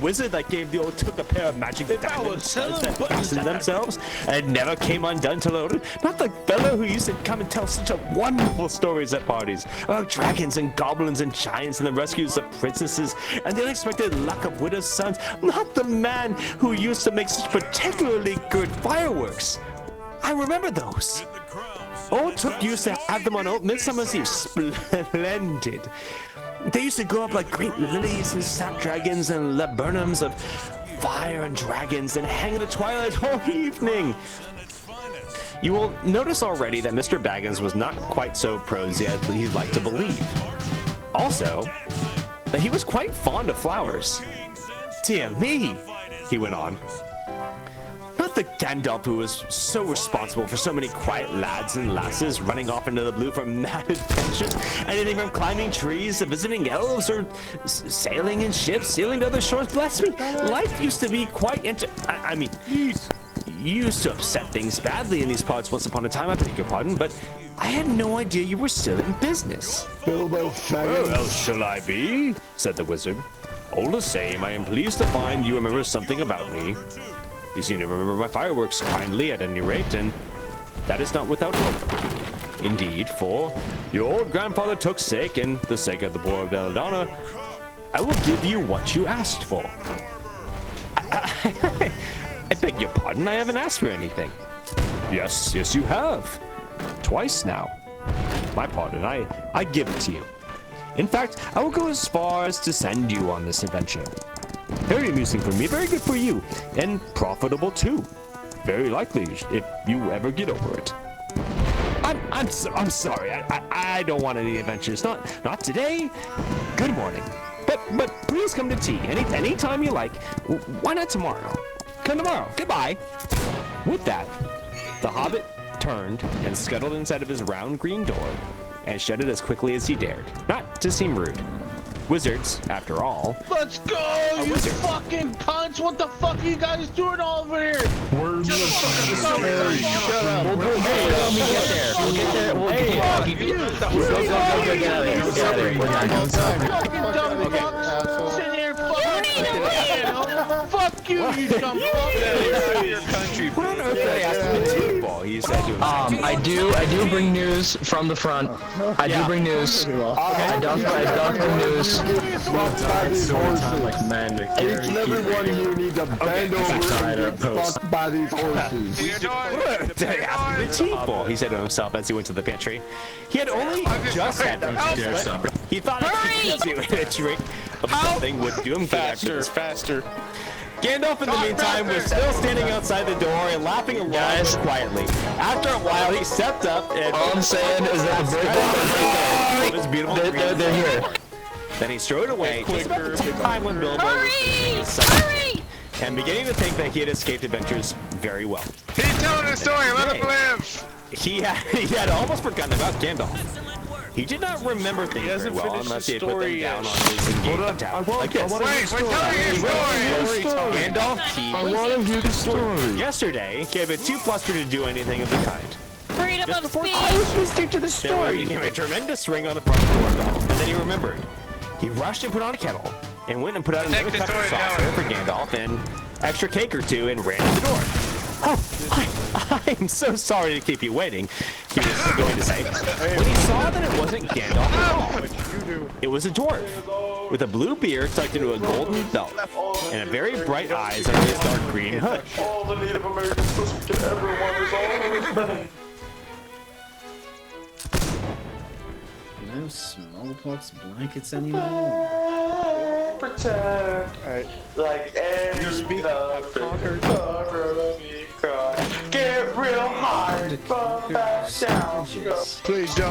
wizard that gave the old Took a pair of magic diamonds that fastened themselves and never came undone till ordered. Not the fellow who used to come and tell such a wonderful stories at parties about dragons and goblins and giants and the rescues of princesses and the unexpected luck of widows' sons. Not the man who used to make such particularly good fireworks. I remember those. Old Took used to have them on Old Midsummer's Eve. Splendid. They used to go up like great lilies and snapdragons and laburnums of fire and dragons and hang in the twilight all evening. You will notice already that Mr. Baggins was not quite so prosy as he'd like to believe. Also, that he was quite fond of flowers. Dear me, he went on. Not the Gandalf who was so responsible for so many quiet lads and lasses running off into the blue for mad adventures, anything from climbing trees to visiting elves or sailing in ships, sailing to other shores. Bless me, life used to be quite I mean, you used to upset things badly in these parts once upon a time, I beg your pardon, but I had no idea you were still in business. Bilbo Baggins. Who else shall I be? Said the wizard. All the same, I am pleased to find you remember something about me. You seem to remember my fireworks kindly at any rate, and that is not without hope. Indeed, for your old grandfather Took's sake and the sake of the poor of Belladonna, I will give you what you asked for. I beg your pardon, I haven't asked for anything. Yes, you have. Twice now. My pardon, I give it to you. In fact, I will go as far as to send you on this adventure. Very amusing for me, very good for you, and profitable too. Very likely, if you ever get over it. I'm sorry, I don't want any adventures, not today. Good morning. But please come to tea, any time you like. Why not tomorrow? Come tomorrow, goodbye. With that, the hobbit turned and scuttled inside of his round green door and shut it as quickly as he dared, not to seem rude. Wizards, after all. Let's go, you fucking punch! What the fuck are you guys doing over here? We're in the story. Shut up. We'll get there. We'll get there. We'll get there. Go, get out of here. Get out of here. Fucking dumb fucks. Sit here, fuck. Fuck you, you dumb fuck. Get out of your country. What on earth did I ask him to do, Paul? He said to himself. I do bring news from the front. I do bring news. I don't bring news. Like man, each and every one of you needs a bend over and get fucked by these horses. What did I ask him to tea for? He said to himself as he went to the pantry. He had only just had lunch. He thought a drink of something would do him faster. Gandalf, in the meantime, was still standing outside the door and laughing around quietly. After a while, he stepped up and... All I'm saying is that it was beautiful. They're here. Then he strode away, just about the time when Bilbo Hurry! and beginning to think that he had escaped adventures very well. Keep telling the story, let him live! He had almost forgotten about Gandalf. He did not remember things very well unless he had put them down on his engagement tab. Like this. Wait, we're telling your story! Gandalf, I want to hear the story. yesterday gave it too flustered to do anything of the kind. Freedom Just of before speech! I was listening to the story, he gave a tremendous ring on the front doorbell, and then he remembered. He rushed and put on a kettle, and went and put out another cup of saucer for Gandalf, and extra cake or two, and ran to the door. Oh, I'm so sorry to keep you waiting, he was going to say. When he saw that it wasn't Gandalf at all, it was a dwarf, with a blue beard tucked into a golden belt, and a very bright eyes under his dark green hood. All the Native Americans listen to everyone is all over. No smallpox blankets anymore. Protect. Like every Get real hard, bump back down. Please don't.